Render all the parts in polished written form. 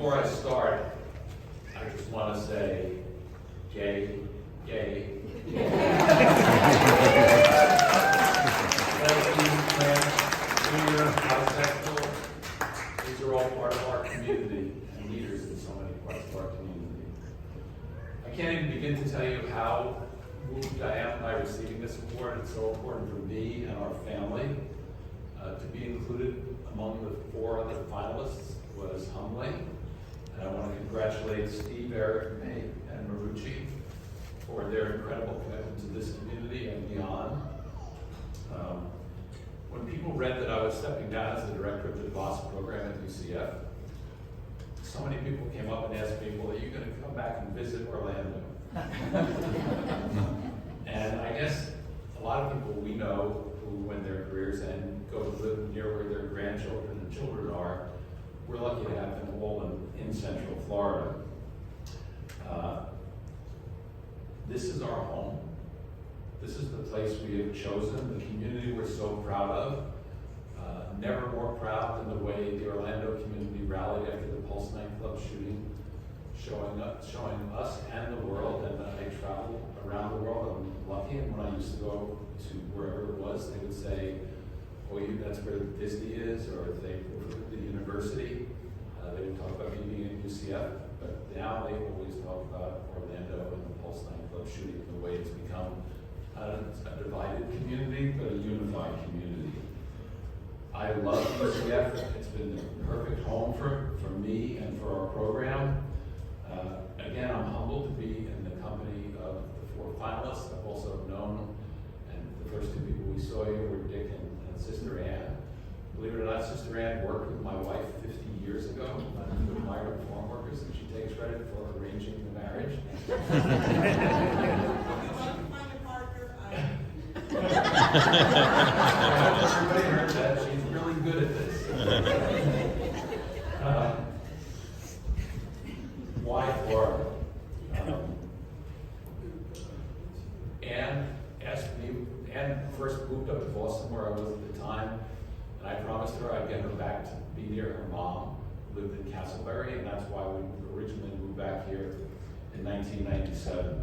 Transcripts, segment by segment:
before I start, I just want to say, yay, yay, yay. Bisexual, these are all part of our community and leaders in so many parts of our community. I can't even begin to tell you how moved I am by receiving this award. It's so important for me and our family. To be included among the 4 other finalists was humbling. And I want to congratulate Steve, Eric, May, and Marucci for their incredible commitment to this community and beyond. When people read that I was stepping down as the director of the Voss program at UCF, so many people came up and asked me, well, are you going to come back and visit Orlando? And I guess a lot of people we know who, when their careers end, go to live near where their grandchildren and children are. We're lucky to have them all in Central Florida. This is our home. This is the place we have chosen, the community we're so proud of. Never more proud than the way the Orlando community rallied after the Pulse nightclub shooting, showing us and the world. And I travel around the world. I'm lucky, and when I used to go to wherever it was, they would say, "Oh, that's where Disney is," or if they were at the university, they would talk about me being at UCF. But now they always talk about Orlando and the Pulse nightclub shooting, the way it's become a divided community, but a unified community. I love UCF. It's been the perfect home for me and for our program. Again, I'm humbled to be in the company of the 4 finalists. I've also known, and the first 2 people we saw here were Dick and Sister Ann. Believe it or not, Sister Ann worked with my wife 50 years ago with migrant farm workers, and she takes credit for arranging the marriage. Everybody heard that. She's really good at this. Why Florida? Anne first moved up to Boston, where I was at the time, and I promised her I'd get her back to be near her mom, who lived in Castleberry, and that's why we originally moved back here in 1997.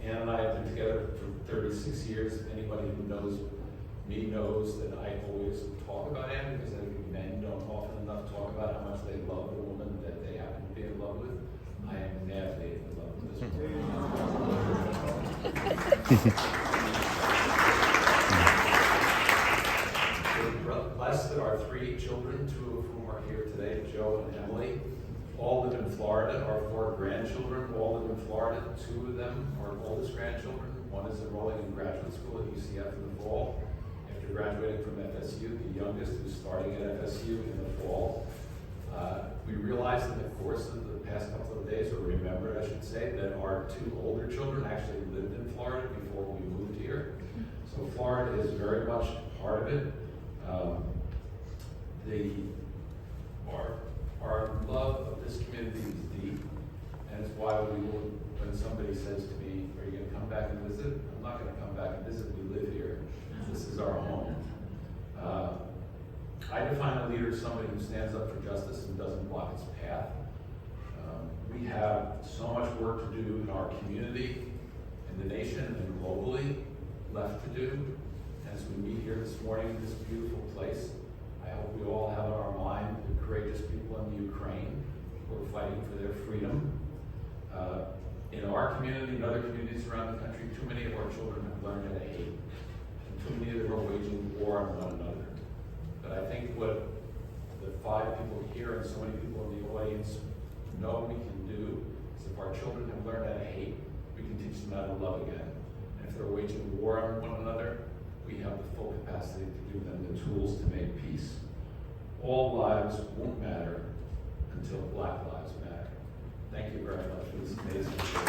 Anne and I have been together for 36 years. Anybody who knows me knows that I always talk about Anne, because I think men don't often enough talk about how much they love the woman that they happen to be in love with. I am madly in love with this woman. We're blessed that our 3 children, 2 of whom are here today, Joe and Emily, all live in Florida. Our 4 grandchildren all live in Florida. 2 of them are oldest grandchildren. One is enrolling in graduate school at UCF in the fall after graduating from FSU. The youngest is starting at FSU in the fall. We realized in the course of the past couple of days, or remembered, I should say, that our 2 older children actually lived in Florida before we moved here. So Florida is very much part of it. Our love of this community is deep, and it's why when somebody says to me, "Are you going to come back and visit?" I'm not going to come back and visit. We live here. This is our home. I define a leader as somebody who stands up for justice and doesn't block its path. We have so much work to do in our community, in the nation, and globally left to do. As we meet here this morning in this beautiful place, I hope we all have in our mind the courageous people in the Ukraine who are fighting for their freedom. In our community and other communities around the country, too many of our children have learned how to hate, and too many of them are waging war on one another. But I think what the 5 people here and so many people in the audience know we can do is, if our children have learned how to hate, we can teach them how to love again. And if they're waging war on one another, we have the full capacity to give them the tools to make peace. All lives won't matter until Black lives matter. Thank you very much for this amazing show.